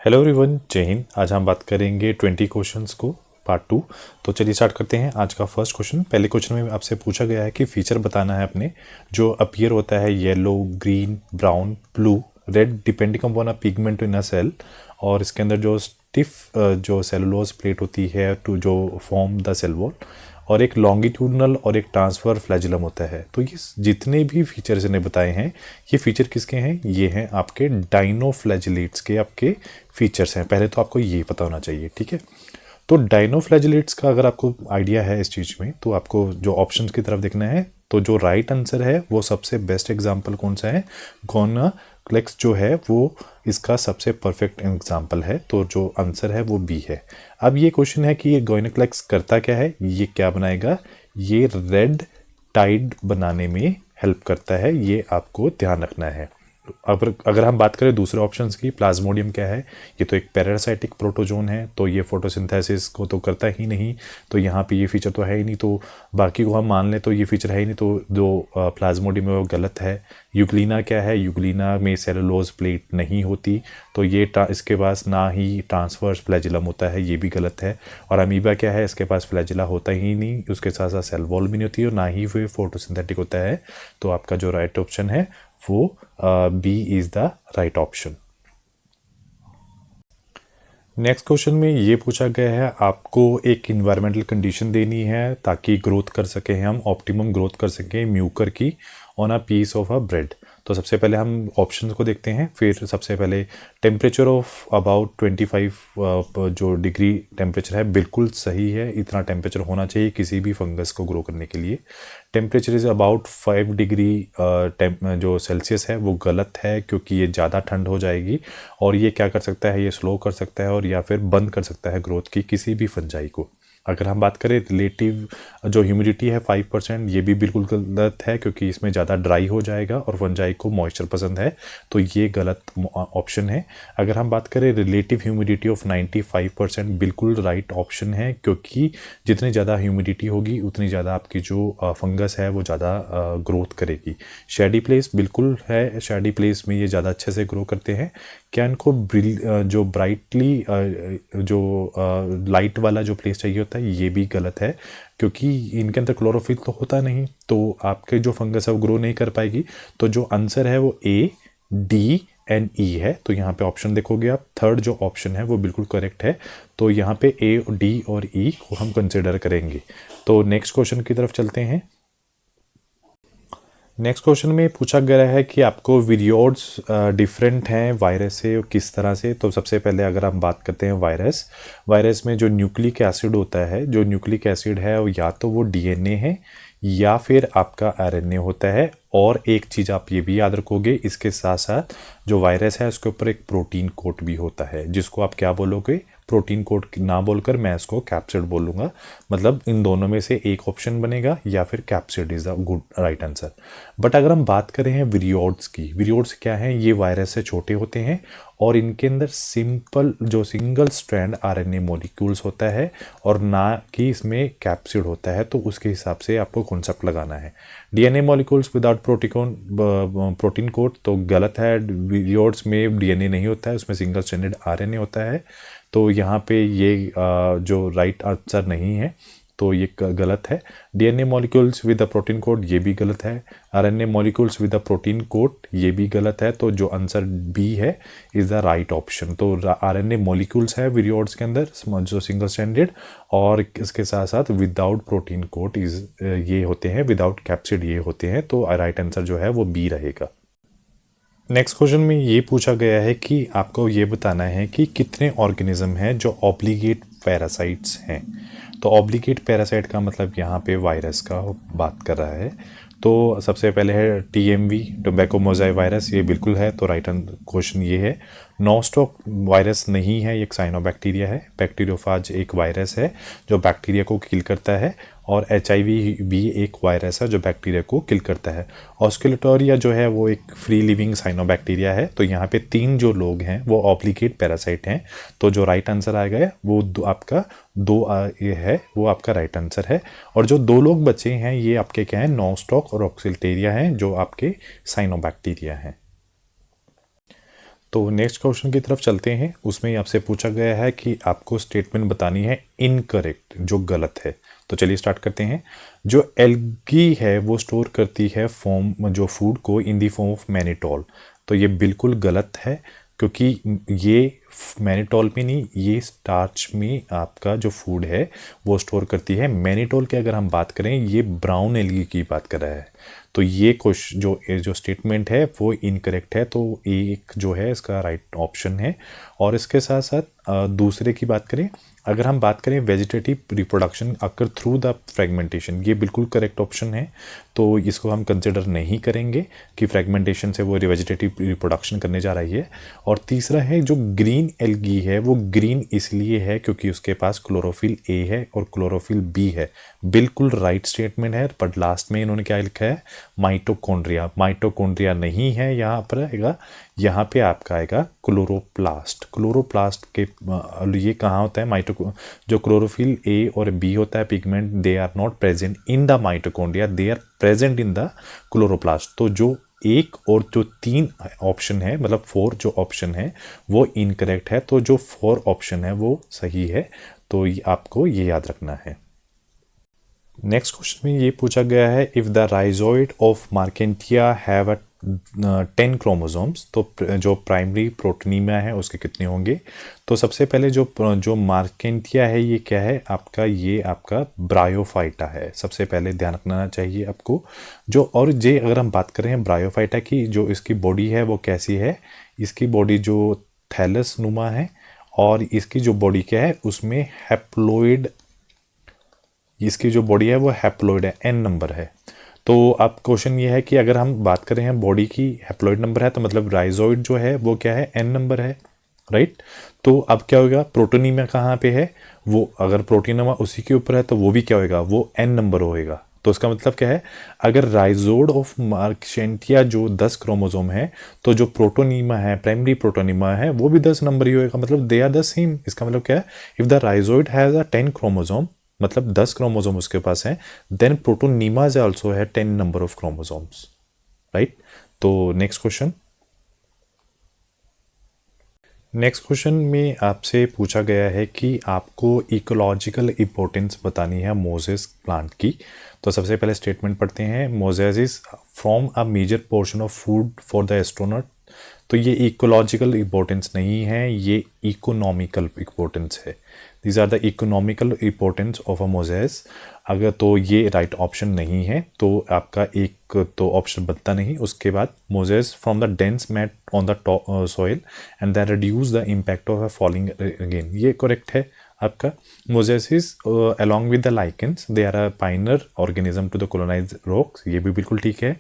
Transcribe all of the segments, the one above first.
Hello everyone, जय हिंद। आज हम बात करेंगे 20 क्वेश्चंस को पार्ट 2। तो चलिए स्टार्ट करते हैं। आज का फर्स्ट क्वेश्चन, पहले क्वेश्चन में आपसे पूछा गया है कि फीचर बताना है अपने जो अपीयर होता है yellow, green, brown, blue, red depending upon a pigment in a cell. और इसके अंदर जो स्टिफ जो सेलुलोज प्लेट होती है टू जो फॉर्म द सेल वॉल, और एक लॉन्गिट्यूडनल और एक ट्रांसफर फ्लैजुलम होता है। तो ये जितने भी फीचर्स इन्हें बताए हैं, ये फीचर किसके हैं? ये हैं आपके डाइनोफ्लैजिलेट्स के आपके फीचर्स हैं। पहले तो आपको ये पता होना चाहिए, ठीक है। तो डाइनोफ्लैजिलेट्स का अगर आपको आइडिया है इस चीज़ में, तो आपको जो ऑप्शंस की तरफ देखना है। तो जो राइट आंसर है वो सबसे बेस्ट एग्जाम्पल कौन सा है? गोनाक्लेक्स जो है वो इसका सबसे परफेक्ट एग्जाम्पल है। तो जो आंसर है वो बी है। अब ये क्वेश्चन है कि ये गोनाक्लेक्स करता क्या है, ये क्या बनाएगा? ये रेड टाइड बनाने में हेल्प करता है, ये आपको ध्यान रखना है। अगर हम बात करें दूसरे ऑप्शंस की, प्लाज्मोडियम क्या है? ये तो एक पैरासाइटिक प्रोटोजोन है, तो ये फोटोसिंथेसिस को तो करता ही नहीं, तो यहाँ पे ये फीचर तो है ही नहीं। तो बाकी को हम मान लें तो ये फीचर है ही नहीं, तो जो प्लाज्मोडियम है वो गलत है। यूग्लिना क्या है? यूग्लिना में सेलुलोज प्लेट नहीं होती, तो ये इसके पास ना ही ट्रांसवर्स फ्लैजिलम होता है, ये भी गलत है। और अमीबा क्या है? इसके पास फ्लैजिला होता ही नहीं, उसके साथ साथ सेल वॉल भी नहीं होती और ना ही वो फोटोसिंथेटिक होता है। तो आपका जो राइट ऑप्शन है वो B is the right option. Next question में ये पूछा गया है, आपको एक इन्वायरमेंटल कंडीशन देनी है ताकि ग्रोथ कर सकें, हम ऑप्टिमम ग्रोथ कर सकें म्यूकर की on a piece of a bread. तो सबसे पहले हम ऑप्शंस को देखते हैं। फिर सबसे पहले टेम्परेचर ऑफ अबाउट 25 जो डिग्री टेम्परेचर है बिल्कुल सही है, इतना टेम्परेचर होना चाहिए किसी भी फंगस को ग्रो करने के लिए। टेम्परेचर इज़ अबाउट 5 डिग्री जो सेल्सियस है वो गलत है, क्योंकि ये ज़्यादा ठंड हो जाएगी और ये क्या कर सकता है, ये स्लो कर सकता है और या फिर बंद कर सकता है ग्रोथ की किसी भी फंजाई को। अगर हम बात करें रिलेटिव जो ह्यूमिडिटी है 5%, ये भी बिल्कुल गलत है, क्योंकि इसमें ज़्यादा ड्राई हो जाएगा और फंजाई को मॉइस्चर पसंद है, तो ये गलत ऑप्शन है। अगर हम बात करें रिलेटिव ह्यूमिडिटी ऑफ 95%, बिल्कुल राइट ऑप्शन है, क्योंकि जितनी ज़्यादा ह्यूमिडिटी होगी उतनी ज़्यादा आपकी जो फंगस है वो ज़्यादा ग्रोथ करेगी। शेडी प्लेस बिल्कुल है, शेडी प्लेस में ये ज़्यादा अच्छे से ग्रो करते हैं। क्या इनको जो ब्राइटली जो लाइट वाला जो प्लेस चाहिए होता है, ये भी गलत है, क्योंकि इनके अंदर क्लोरोफिल तो होता नहीं, तो आपके जो फंगस है वो ग्रो नहीं कर पाएगी। तो जो आंसर है वो ए, डी एंड ई है। तो यहाँ पे ऑप्शन देखोगे आप, थर्ड जो ऑप्शन है वो बिल्कुल करेक्ट है। तो यहाँ पे ए, डी और ई को हम कंसिडर करेंगे। तो नेक्स्ट क्वेश्चन की तरफ चलते हैं। नेक्स्ट क्वेश्चन में पूछा गया है कि आपको विरियोड्स डिफरेंट हैं वायरस से और किस तरह से। तो सबसे पहले अगर हम बात करते हैं वायरस में जो न्यूक्लिक एसिड होता है, जो न्यूक्लिक एसिड है वो या तो वो डीएनए है या फिर आपका आरएनए होता है। और एक चीज़ आप ये भी याद रखोगे, इसके साथ साथ जो वायरस है उसके ऊपर एक प्रोटीन कोट भी होता है, जिसको आप क्या बोलोगे? प्रोटीन कोट ना बोलकर मैं इसको कैप्सिड बोलूँगा। मतलब इन दोनों में से एक ऑप्शन बनेगा या फिर capsid is the good right answer. But अगर हम बात करें हैं विरियोड्स की, विरियोड्स क्या हैं? ये वायरस से छोटे होते हैं और इनके अंदर सिंगल स्ट्रैंड आरएनए मॉलिक्यूल्स होता है और ना कि इसमें कैप्सिड होता है। तो उसके हिसाब से आपको कॉन्सेप्ट लगाना है। DNA molecules without protein coat तो गलत है। विरियोड्स में डीएनए नहीं होता है, उसमें सिंगल स्ट्रैंडेड आरएनए होता है। तो यहाँ पे ये जो राइट आंसर नहीं है, तो ये गलत है। DNA molecules with the protein code, ये भी गलत है। RNA molecules with the protein code, ये भी गलत है। तो जो आंसर बी है इज़ द राइट ऑप्शन। तो आरएनए मॉलिक्यूल्स है विरियोड्स के अंदर जो सिंगल स्ट्रैंडेड, और इसके साथ साथ विदाउट प्रोटीन कोड ये होते हैं, विदाउट कैप्सिड ये होते हैं। तो राइट आंसर जो है वो बी रहेगा। नेक्स्ट क्वेश्चन में ये पूछा गया है कि आपको ये बताना है कि कितने ऑर्गेनिज्म हैं जो ऑब्लिगेट पैरासाइट्स हैं। तो ऑब्लिगेट पैरासाइट का मतलब यहाँ पे वायरस का बात कर रहा है। तो सबसे पहले है टीएमवी, टोबैको मोजाई वायरस, ये बिल्कुल है। तो राइट क्वेश्चन ये है। नॉस्टॉक वायरस नहीं है, ये एक साइनोबैक्टीरिया है। बैक्टीरियोफाज एक वायरस है जो बैक्टीरिया को किल करता है। और एचआईवी भी एक वायरस है जो बैक्टीरिया को किल करता है। ऑस्कुलेटोरिया जो है वो एक फ्री लिविंग साइनोबैक्टीरिया है। तो यहाँ पे 3 जो लोग हैं वो ऑब्लिगेट पैरासाइट हैं। तो जो राइट आंसर आएगा वो आपका ये है, वो आपका राइट आंसर है। और जो 2 लोग बचे हैं ये आपके क्या हैं? नॉस्टॉक और ऑक्सिलेटेरिया हैं, जो आपके साइनोबैक्टीरिया हैं। तो नेक्स्ट क्वेश्चन की तरफ चलते हैं। उसमें आपसे पूछा गया है कि आपको स्टेटमेंट बतानी है इनकरेक्ट, जो गलत है। तो चलिए स्टार्ट करते हैं। जो एल्गी है वो स्टोर करती है फॉर्म जो फूड को इन दी फॉर्म ऑफ मैनिटोल। तो ये बिल्कुल गलत है, क्योंकि ये मैनिटोल में नहीं, ये स्टार्च में आपका जो फूड है वो स्टोर करती है। मैनिटोल की अगर हम बात करें, ये ब्राउन एल्गी की बात कर रहा है। तो ये क्वेश्चन जो स्टेटमेंट है वो इनकरेक्ट है। तो एक जो है इसका राइट ऑप्शन है। और इसके साथ साथ दूसरे की बात करें, अगर हम बात करें vegetative reproduction occur through the fragmentation, ये बिल्कुल करेक्ट ऑप्शन है। तो इसको हम कंसिडर नहीं करेंगे कि फ्रेगमेंटेशन से वो वेजिटेटिव रिप्रोडक्शन करने जा रही है। और तीसरा है जो ग्रीन एल्गी है वो ग्रीन इसलिए है क्योंकि उसके पास क्लोरोफिल ए है और क्लोरोफिल बी है। बिल्कुल राइट स्टेटमेंट है। बट लास्ट में इन्होंने क्या लिखा है, माइटोकॉन्ड्रिया। माइटोकॉन्ड्रिया नहीं है यहाँ पर आएगा, यहाँ पे आपका आएगा क्लोरोप्लास्ट। क्लोरोप्लास्ट के ये कहाँ होता है, जो क्लोरोफिल ए और बी होता है pigment, they are not present in the mitochondria, they are present in the chloroplast. तो जो एक और जो तीन ऑप्शन है, मतलब 4 जो ऑप्शन है वो इनकरेक्ट है। तो जो 4 ऑप्शन है वो सही है। तो आपको ये याद रखना है। नेक्स्ट क्वेश्चन में ये पूछा गया है, if the rhizoid of Marchantia have a 10 chromosomes, तो जो प्राइमरी प्रोटोनीमा है उसके कितने होंगे। तो सबसे पहले जो मार्केंटिया है ये क्या है आपका, ये आपका ब्रायोफाइटा है। सबसे पहले ध्यान रखना चाहिए आपको। जो और जे अगर हम बात करें ब्रायोफाइटा की, जो इसकी बॉडी है वो कैसी है, इसकी बॉडी जो थैलस नुमा है, और इसकी जो बॉडी क्या है उसमें हैप्लोइड, इसकी जो बॉडी है वो हैप्लोइड है, एन नंबर है। तो अब क्वेश्चन ये है कि अगर हम बात करें हैं बॉडी की हैप्लोइड नंबर है, तो मतलब राइजोइड जो है वो क्या है, एन नंबर है, राइट। तो अब क्या होगा, प्रोटोनीमा कहाँ पे है, वो अगर प्रोटीनमा उसी के ऊपर है तो वो भी क्या होगा, वो एन नंबर होएगा। तो इसका मतलब क्या है, अगर राइजोड ऑफ मार्केंटिया जो 10 क्रोमोसोम है, तो जो प्रोटोनीमा है, प्राइमरी प्रोटोनीमा है, वो भी 10 नंबर ही होएगा, मतलब दे आर द सेम। इसका मतलब क्या है, if the rhizoid has a 10 chromosome, मतलब 10 क्रोमोसोम उसके पास है, देन प्रोटोनीमा से ऑल्सो है 10 नंबर ऑफ क्रोमोसोम्स, राइट। तो नेक्स्ट क्वेश्चन में आपसे पूछा गया है कि आपको इकोलॉजिकल इंपॉर्टेंस बतानी है मोजेस प्लांट की। तो सबसे पहले स्टेटमेंट पढ़ते हैं, mosses is from a major portion of food for the astronaut. तो ये इकोलॉजिकल इंपॉर्टेंस नहीं है, ये इकोनॉमिकल इंपॉर्टेंस है। These are the economical importance of a mosses. अगर तो ये राइट ऑप्शन नहीं है, तो आपका एक तो ऑप्शन बनता नहीं। उसके बाद mosses from the dense mat on the soil and that reduce the impact of falling again, ये करेक्ट है आपका। Mosses along with the lichens, they are a pioneer organism to the colonise rocks, ये भी बिल्कुल ठीक है।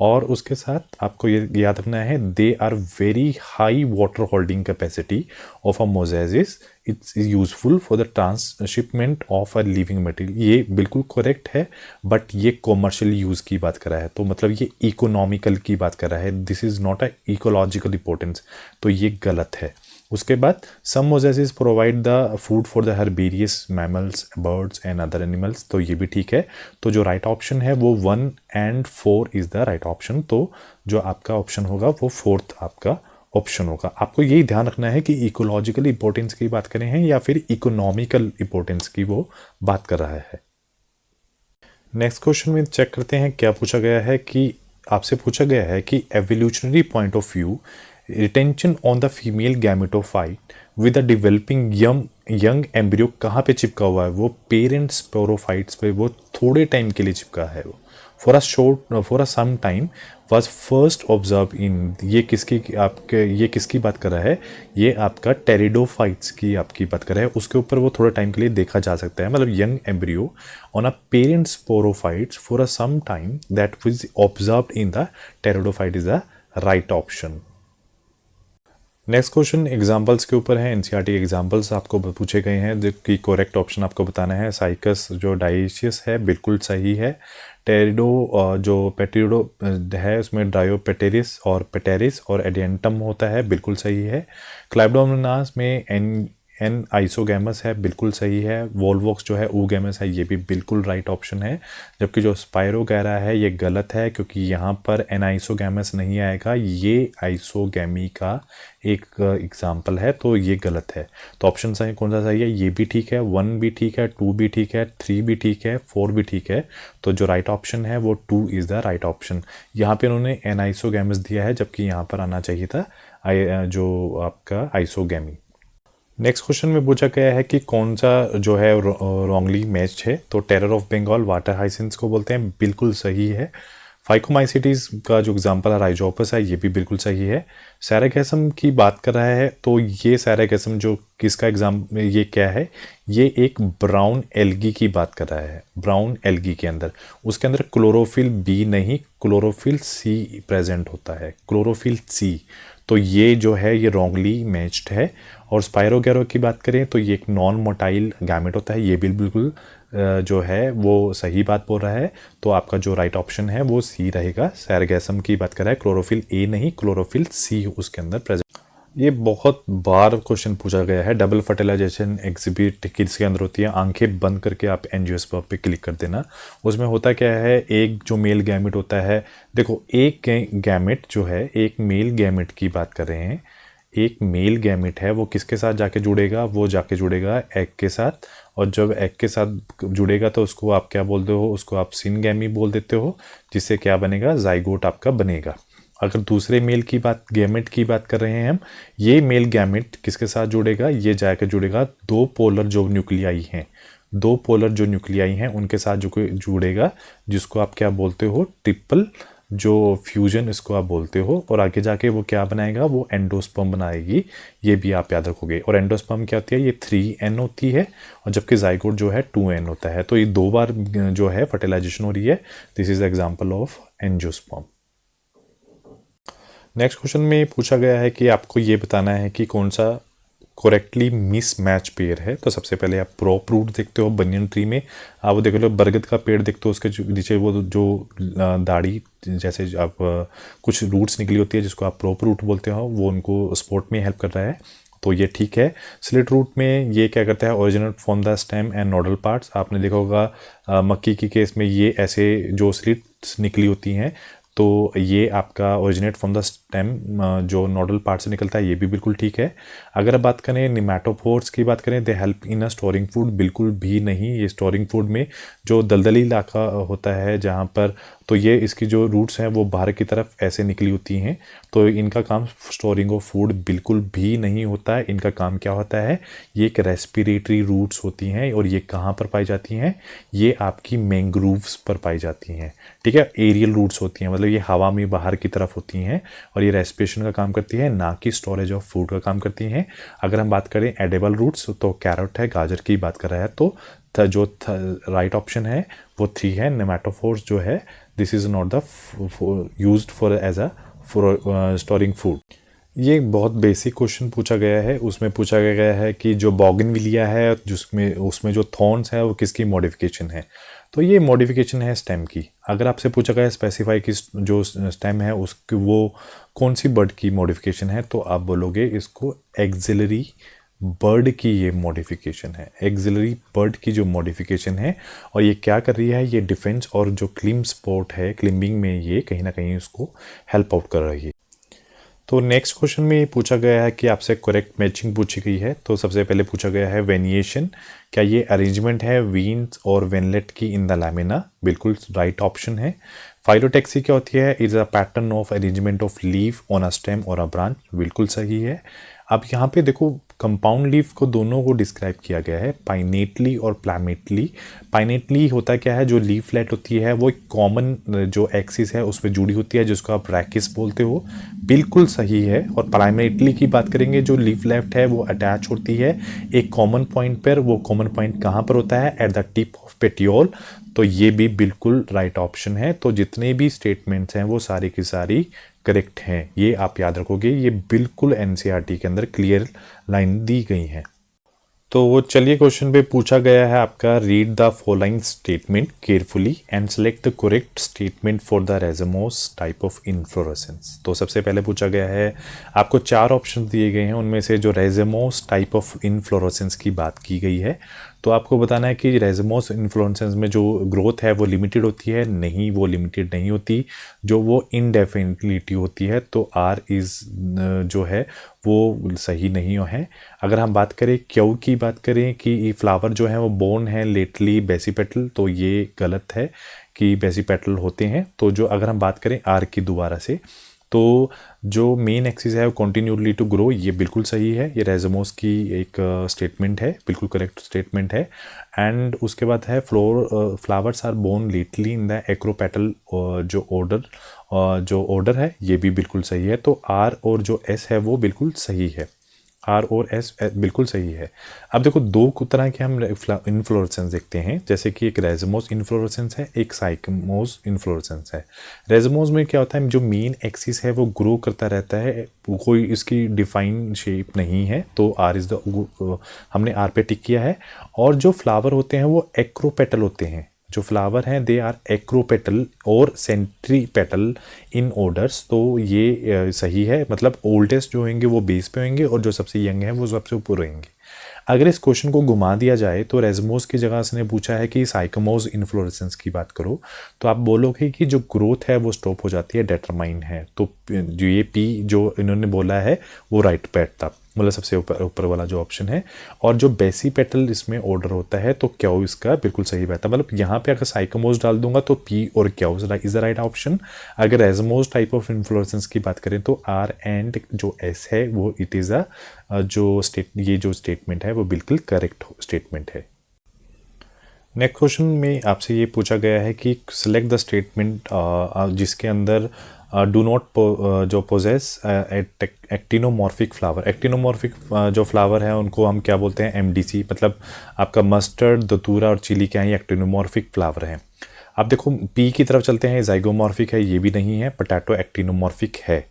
और उसके साथ आपको ये याद रखना है, they are very high water holding capacity of a mosses, it's useful for the transshipment of a living material, ये बिल्कुल करेक्ट है। बट ये कॉमर्शियल यूज़ की बात कर रहा है, तो मतलब ये इकोनॉमिकल की बात कर रहा है, this is not a ecological importance, तो ये गलत है। उसके बाद some mosses provide the food for the herbaceous mammals, birds and other animals, तो ये भी ठीक है। तो जो राइट ऑप्शन है वो 1 and 4 is the right option. तो जो आपका ऑप्शन होगा वो 4th आपका ऑप्शन होगा। आपको यही ध्यान रखना है कि इकोलॉजिकल इंपॉर्टेंस की बात करें हैं या फिर इकोनॉमिकल इंपॉर्टेंस की वो बात कर रहा है। नेक्स्ट क्वेश्चन में चेक करते हैं क्या पूछा गया है, कि आपसे पूछा गया है कि evolutionary point of view retention on the female gametophyte with the developing young embryo कहाँ पे चिपका हुआ है, वो पेरेंट स्पोरोफाइट्स पे वो थोड़े टाइम के लिए चिपका है। वो for a some time was first observe in, ये किसकी बात कर रहा है, ये आपका टेरिडोफाइट्स की आपकी बात कर रहा है। उसके ऊपर वो थोड़े टाइम के लिए देखा जा सकता है, मतलब young embryo on a parent sporophytes for a some time that was observed in the pteridophyte is the right option. Next question examples के ऊपर है, एनसीईआरटी एग्जाम्पल्स आपको पूछे गए हैं, जो कि करेक्ट ऑप्शन आपको बताना है। साइकस जो डाइशियस है बिल्कुल सही है। टेरिडो जो पेटिडो है उसमें डायोपेटेरिस और पेटेरिस और एडियंटम होता है, बिल्कुल सही है। क्लाइब्डोमोनास में एन आइसोगैमस है, बिल्कुल सही है। वोल्वोक्स जो है ऊगैमस है, ये भी बिल्कुल राइट ऑप्शन है। जबकि जो स्पायरोगैरा है ये गलत है, क्योंकि यहाँ पर एन आइसोगैमस नहीं आएगा, ये आइसोगैमी का एक एग्जाम्पल है, तो ये गलत है। तो ऑप्शन सही कौन सा सही है? ये भी ठीक है, 1 भी ठीक है, 2 भी ठीक है, 3 भी ठीक है, 4 भी ठीक है। तो जो राइट ऑप्शन है वो 2 इज़ द राइट ऑप्शन। यहाँ पे उन्होंने एन आइसोगैमस दिया है, जबकि यहाँ पर आना चाहिए था जो आपका आइसोगैमी। नेक्स्ट क्वेश्चन में पूछा गया है कि कौन सा जो है रॉन्गली मैच्ड है। तो टेरर ऑफ बंगाल वाटर हाइसिंस को बोलते हैं, बिल्कुल सही है। फाइकोमाइसिटीज का जो एग्जांपल है राइजोपस है, ये भी बिल्कुल सही है। सैरागैसम की बात कर रहा है, तो ये सैरागैसम जो किसका एग्जाम, ये क्या है? ये एक ब्राउन एल्गी की बात कर रहा है। ब्राउन एल्गी के अंदर, उसके अंदर क्लोरोफिल बी नहीं, क्लोरोफिल सी प्रेजेंट होता है, क्लोरोफिल सी। तो ये जो है ये रॉन्गली मैच्ड है। और स्पायरोगैरो की बात करें तो ये एक नॉन मोटाइल गैमेट होता है, ये भी बिल्कुल जो है वो सही बात बोल रहा है। तो आपका जो राइट ऑप्शन है वो सी रहेगा। सैरागैसम की बात कर रहा है, क्लोरोफिल ए नहीं, क्लोरोफिल सी उसके अंदर प्रेजेंट। ये बहुत बार क्वेश्चन पूछा गया है। डबल फर्टिलाइजेशन एग्जिबिट किसके अंदर होती है? आंखें बंद करके आप एंजियोस्पर्म पे क्लिक कर देना। उसमें होता क्या है, एक जो मेल गैमेट होता है, देखो एक गैमेट जो है, एक मेल गैमेट की बात कर रहे हैं, एक मेल गैमेट है, वो किसके साथ जाके जुड़ेगा? वो जाके जुड़ेगा एग के साथ। और जब एग के साथ जुड़ेगा तो उसको आप क्या बोलते हो? उसको आप सिनगैमी बोल देते हो, जिससे क्या बनेगा? जाइगोट आपका बनेगा। अगर दूसरे मेल की बात, गैमेट की बात कर रहे हैं हम, ये मेल गैमेट किसके साथ जुड़ेगा? ये जाकर जुड़ेगा दो पोलर जो न्यूक्लियाई हैं, दो पोलर जो न्यूक्लियाई हैं उनके साथ जो जुड़ेगा, जिसको आप क्या बोलते हो? ट्रिपल जो फ्यूजन इसको आप बोलते हो। और आगे जाके वो क्या बनाएगा? वो एंडोस्पर्म बनाएगी। ये भी आप याद रखोगे। और एंडोस्पर्म क्या होती है? ये 3N होती है, और जबकि जाइगोट जो है 2N होता है। तो ये 2 बार जो है फर्टिलाइजेशन हो रही है। This is example of angiosperm. Next question में पूछा गया है कि आपको ये बताना है कि कौन सा करेक्टली मिस मैच पेयर है। तो सबसे पहले आप प्रॉप रूट देखते हो बनियन ट्री में, आप वो देख लो, बरगद का पेड़ देखते हो, उसके नीचे वो जो दाढ़ी जैसे आप कुछ रूट्स निकली होती है, जिसको आप प्रॉप रूट बोलते हो, वो उनको सपोर्ट में हेल्प कर रहा है, तो ये ठीक है। स्लिट रूट में ये क्या करता है? Originate from the stem and nodal parts. आपने देखा होगा मक्की की केस में ये ऐसे जो स्लिट्स निकली होती हैं, तो ये आपका ओरिजिनेट फ्रॉम द स्टेम जो नोडल पार्ट से निकलता है, ये भी बिल्कुल ठीक है। अगर बात करें निमैटोपोर्स की बात करें, they help in a storing food, बिल्कुल भी नहीं। ये स्टोरिंग फूड में जो दलदली इलाका होता है जहाँ पर, तो ये इसकी जो रूट्स हैं वो बाहर की तरफ ऐसे निकली होती हैं, तो इनका काम स्टोरिंग ऑफ फूड बिल्कुल भी नहीं होता है। इनका काम क्या होता है? ये एक रेस्पिरेटरी रूट्स होती हैं। और ये कहाँ पर पाई जाती हैं? ये आपकी मैंग्रोव्स पर पाई जाती हैं, ठीक है। एरियल रूट्स होती हैं, मतलब ये हवा में बाहर की तरफ होती हैं, और ये रेस्पिरेशन का काम करती है, ना कि स्टोरेज ऑफ फूड का काम करती हैं। अगर हम बात करें एडेबल रूट्स, तो कैरेट है, गाजर की बात कर रहा है, तो जो राइट ऑप्शन है वो 3 है। नेमाटोफोर्स जो है, this is not the used for as a for storing food. ये एक बहुत बेसिक क्वेश्चन पूछा गया है। उसमें पूछा गया है कि जो बॉगनविलिया है, जिसमें उसमें जो थॉर्न्स है वो किसकी मॉडिफिकेशन है? तो ये मॉडिफिकेशन है स्टेम की। अगर आपसे पूछा गया स्पेसिफाई कि जो स्टेम है उसकी वो कौन सी बर्ड की मॉडिफिकेशन है, तो आप बोलोगे इसको एक्सिलरी बर्ड की ये मॉडिफिकेशन है, एक्सिलरी बर्ड की जो मॉडिफिकेशन है। और ये क्या कर रही है? ये डिफेंस और जो क्लिम स्पोर्ट है, क्लिम्बिंग में ये कहीं ना कहीं उसको हेल्प आउट कर रही है। तो नेक्स्ट क्वेश्चन में ये पूछा गया है कि आपसे करेक्ट मैचिंग पूछी गई है। तो सबसे पहले पूछा गया है वेनिएशन, क्या ये अरेंजमेंट है वीन्स और वेनलेट की इन द लैमिना? बिल्कुल राइट ऑप्शन है। फाइलोटैक्सी क्या होती है? Is a pattern of arrangement of leaf on a stem और अ ब्रांच, बिल्कुल सही है। अब यहाँ पे देखो, कंपाउंड लीफ को दोनों को डिस्क्राइब किया गया है, पाइनेटली और प्लामेटली। पाइनेटली होता क्या है? जो लीफलेट होती है वो एक कॉमन जो एक्सिस है उस पर जुड़ी होती है, जिसको आप रैकिस बोलते हो, बिल्कुल सही है। और प्राइमेटली की बात करेंगे, जो लीफलेट है वो अटैच होती है एक कॉमन पॉइंट पर। वो कॉमन पॉइंट कहाँ पर होता है? At the tip of petiole. तो ये भी बिल्कुल राइट ऑप्शन है। तो जितने भी स्टेटमेंट्स हैं वो सारी की सारी करेक्ट हैं, ये आप याद रखोगे। ये बिल्कुल एनसीईआरटी के अंदर क्लियर लाइन दी गई है। तो चलिए क्वेश्चन पे पूछा गया है आपका, read the following statement carefully and select the correct statement for the racemose type of inflorescence. तो सबसे पहले पूछा गया है, आपको 4 ऑप्शन दिए गए हैं, उनमें से जो रेजमोस टाइप ऑफ इन्फ्लोरेसेंस की बात की गई है तो आपको बताना है कि रेजमोस इन्फ्लोरेसेंस में जो ग्रोथ है वो लिमिटेड होती है, नहीं वो लिमिटेड नहीं होती, जो वो इनडेफिनिटली होती है। तो आर इज़ जो है वो सही नहीं है। अगर हम बात करें क्यों की बात करें कि ये फ्लावर जो है वो बोर्न है लेटली बेसिपेटल, तो ये गलत है कि बेसिपेटल होते हैं। तो जो अगर हम बात करें आर की दोबारा से, तो जो मेन एक्सिस है वो कंटिन्यूली टू ग्रो, ये बिल्कुल सही है, ये रेजमोस की एक स्टेटमेंट है, बिल्कुल करेक्ट स्टेटमेंट है। एंड उसके बाद है flowers are born lately in the acropetal, जो ऑर्डर है ये भी बिल्कुल सही है। तो आर और जो एस है वो बिल्कुल सही है, आर और एस बिल्कुल सही है। अब देखो दो तरह के हम इन्फ्लोरेसेंस देखते हैं, जैसे कि एक रेजमोस इन्फ्लोरेसेंस है, एक साइकमोस इन्फ्लोरेसेंस है। रेजमोस में क्या होता है, जो मेन एक्सिस है वो ग्रो करता रहता है, कोई इसकी डिफाइन शेप नहीं है, तो आर इज द, हमने आर पे टिक किया है। और जो फ्लावर होते हैं वो एक्रोपेटल होते हैं, जो फ्लावर हैं दे आर एक्रोपेटल और सेंट्रीपेटल इन ऑर्डर्स, तो ये सही है। मतलब ओल्डेस्ट जो होंगे वो बेस पे होंगे और जो सबसे यंग है वो सबसे ऊपर रहेंगे। अगर इस क्वेश्चन को घुमा दिया जाए तो रेजमोस की जगह उसने पूछा है कि साइकोमोस इन्फ्लोरेसेंस की बात करो, तो आप बोलोगे कि जो ग्रोथ है वो स्टॉप हो जाती है, डेटरमाइन है। तो जो ये पी जो इन्होंने बोला है वो राइट पैट था, मतलब सबसे ऊपर वाला जो ऑप्शन है। और जो बेसी पेटल इसमें ऑर्डर होता है तो क्यों इसका बिल्कुल सही बात है। मतलब यहाँ पे अगर साइकोमोस डाल दूंगा तो पी और क्यों इज द राइट ऑप्शन। अगर रेजमोस टाइप ऑफ इन्फ्लोरेसेंस की बात करें तो आर एंड जो एस है वो इट इज़ अ ये जो स्टेटमेंट है वो बिल्कुल करेक्ट स्टेटमेंट है। नेक्स्ट क्वेश्चन में आपसे ये पूछा गया है कि सिलेक्ट द स्टेटमेंट जिसके अंदर डू नॉट जो पोजेस एक्टिनोमॉर्फिक फ्लावर। एक्टिनोमॉर्फिक जो फ्लावर है उनको हम क्या बोलते हैं, एमडीसी। मतलब आपका मस्टर्ड, दतूरा और चिली क्या है, एक्टिनोमॉर्फिक फ्लावर हैं। अब देखो पी की तरफ चलते हैं, जाइगोमॉर्फिक है, ये भी नहीं है। पोटैटो एक्टिनोमॉर्फिक है,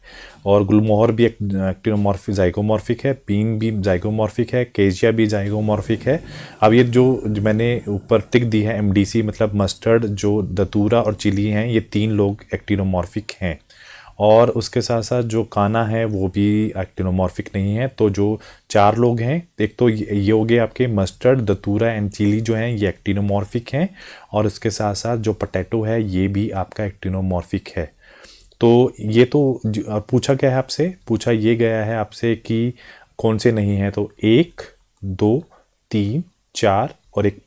और गुलमोहर भी एक्टिनोमॉर्फिक जाइगोमॉर्फिक है, बीन भी जाइगोमॉर्फिक है, केजिया भी जाइगोमॉर्फिक है। अब ये जो मैंने ऊपर टिक दी है एमडीसी, मतलब मस्टर्ड, जो दतूरा और चिली हैं, ये 3 लोग एक्टिनोमॉर्फिक हैं। और उसके साथ साथ जो काना है वो भी एक्टिनोमॉर्फिक नहीं है। तो जो 4 लोग हैं, एक तो ये हो गए आपके मस्टर्ड, दतूरा एंड चिली जो हैं ये एक्टिनोमॉर्फिक हैं, और उसके साथ साथ जो पोटैटो है ये भी आपका एक्टिनोमॉर्फिक है। तो ये तो पूछा गया है आपसे, पूछा ये गया है आपसे कि कौन से नहीं है, तो 1 2 3 4 और एक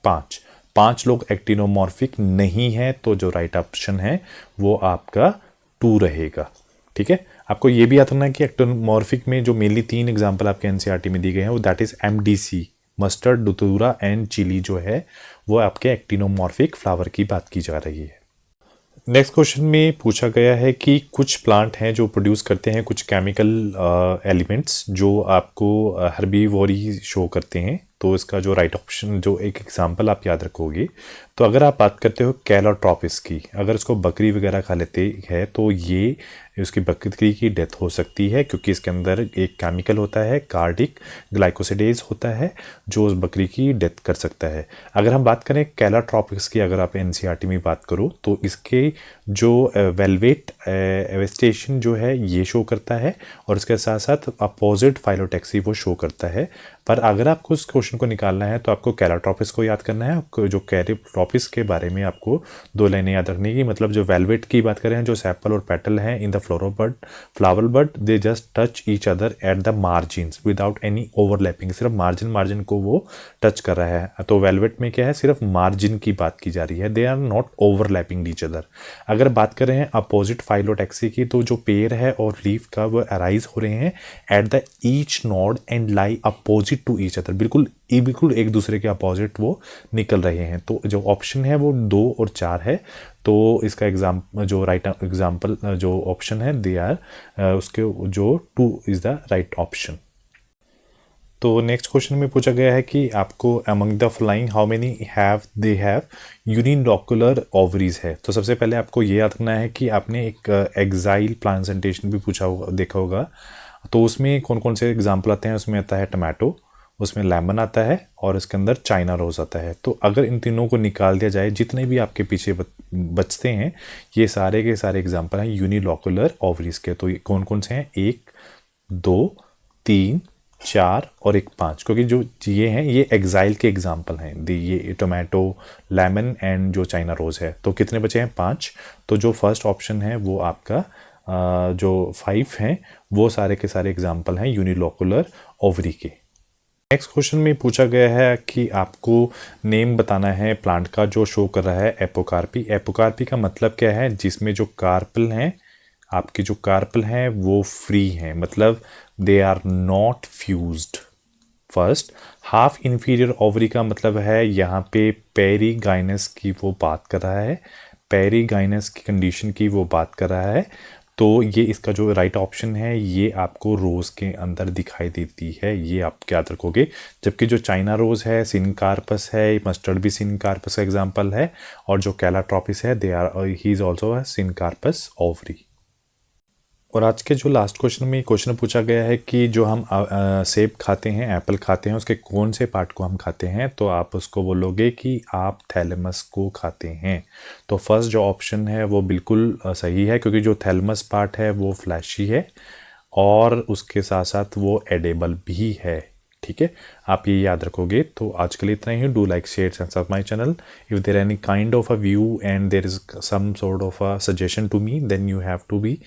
5 लोग एक्टिनोमॉर्फिक नहीं है। तो जो राइट ऑप्शन है वो आपका 2 रहेगा। ठीक है, आपको ये भी याद रखना है कि एक्टिनोमॉर्फिक में जो मेनली 3 एग्जाम्पल आपके एनसीईआरटी में दी गए हैं वो that is MDC, mustard, datura and chili जो है वो आपके एक्टिनोमॉर्फिक फ्लावर की बात की जा रही है। नेक्स्ट क्वेश्चन में पूछा गया है कि कुछ प्लांट हैं जो प्रोड्यूस करते हैं कुछ केमिकल एलिमेंट्स जो आपको हर्बीवोरी शो करते हैं। तो इसका जो राइट ऑप्शन, जो एक एग्जांपल आप याद रखोगे, तो अगर आप बात करते हो कैलोट्रॉपिस की, अगर इसको बकरी वगैरह खा लेते हैं तो ये उसकी बकरी की डेथ हो सकती है, क्योंकि इसके अंदर एक केमिकल होता है कार्डिक ग्लाइकोसिडेज होता है जो उस बकरी की डेथ कर सकता है। अगर हम बात करें कैलोट्रॉपिस की, अगर आप एनसीईआरटी में बात करो तो इसके जो वेलवेट एवेस्टेशन जो है ये शो करता है, और इसके साथ साथ अपोजिट फाइलोटैक्सी वो शो करता है। पर अगर आपको उस क्वेश्चन को निकालना है तो आपको कैलोट्रॉपिस को याद करना है। आपको जो कैलोट्रॉपिस के बारे में आपको 2 लाइनें याद रखनी है। मतलब जो वेलवेट की बात करें, जो सेपल और पेटल हैं in the flower bud they just touch each other at the margins without any overlapping. सिर्फ मार्जिन को वो टच कर रहा है। तो वेलवेट में क्या है, सिर्फ मार्जिन की बात की जा रही है, they are not overlapping each other. अगर बात कर रहे हैं अपोजिट फाइलोटैक्सी की, तो जो पेड़ है और लीफ का वो अराइज हो रहे हैं at the each node and lie opposite to each other, बिल्कुल एक दूसरे के अपोजिट वो निकल रहे हैं। तो जो ऑप्शन है वो 2 और 4 है। तो इसका जो राइट एग्जाम्पल जो ऑप्शन है दे आर उसके जो 2 इज द राइट ऑप्शन। तो नेक्स्ट क्वेश्चन में पूछा गया है कि आपको among the flying how many have unilocular ovaries है। तो सबसे पहले आपको ये याद रखना है कि आपने एक एक्साइल प्लांटेशन भी पूछा होगा, देखा होगा। तो उसमें कौन कौन से एग्जाम्पल आते हैं, उसमें आता है टमाटो, उसमें लेमन आता है और इसके अंदर चाइना रोज आता है। तो अगर इन तीनों को निकाल दिया जाए, जितने भी आपके पीछे बचते हैं, ये सारे के सारे एग्जाम्पल हैं यूनिलोकुलर ओवरीज के। तो ये कौन कौन से हैं? 1, 2, 3, 4 और एक 5, क्योंकि जो ये हैं ये एग्जाइल के एग्जाम्पल हैं। ये टोमेटो, लेमन एंड जो चाइना रोज है। तो कितने बचे हैं? 5। तो जो फर्स्ट ऑप्शन है वो आपका जो 5 हैं वो सारे के सारे एग्जाम्पल हैं यूनिलोकुलर ओवरी के। नेक्स्ट क्वेश्चन में पूछा गया है कि आपको नेम बताना है प्लांट का जो शो कर रहा है एपोकार्पी। एपोकार्पी का मतलब क्या है? जिसमें जो कार्पल हैं, आपके जो कार्पल हैं वो फ्री हैं, मतलब they are not fused. First, half inferior ovary का मतलब है यहाँ पे पेरीगाइनस की वो बात कर रहा है, पेरीगाइनस की कंडीशन की वो बात कर रहा है। तो ये इसका जो राइट ऑप्शन है ये आपको रोज के अंदर दिखाई देती है, ये आप याद रखोगे। जबकि जो चाइना रोज है सिनकार्पस है, मस्टर्ड भी सिनकार्पस का एग्जाम्पल है, और जो कैलाट्रोपिस है they are he is also a syncarpous ovary. और आज के जो लास्ट क्वेश्चन में क्वेश्चन पूछा गया है कि जो हम सेब खाते हैं, एप्पल खाते हैं, उसके कौन से पार्ट को हम खाते हैं? तो आप उसको बोलोगे कि आप थैलेमस को खाते हैं। तो फर्स्ट जो ऑप्शन है वो बिल्कुल सही है, क्योंकि जो थैलेमस पार्ट है वो फ्लैशी है और उसके साथ साथ वो एडेबल भी है। ठीक है, आप ये याद रखोगे। तो आज के लिए इतना ही। Do like, share and subscribe my channel. If there any kind of a view and there is some sort of a suggestion to me, then you have to be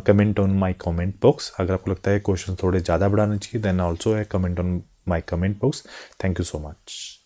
comment on my comment box. अगर आपको लगता है question थोड़े ज़्यादा बढ़ाने चाहिए, then also है comment on my comment box. Thank you so much.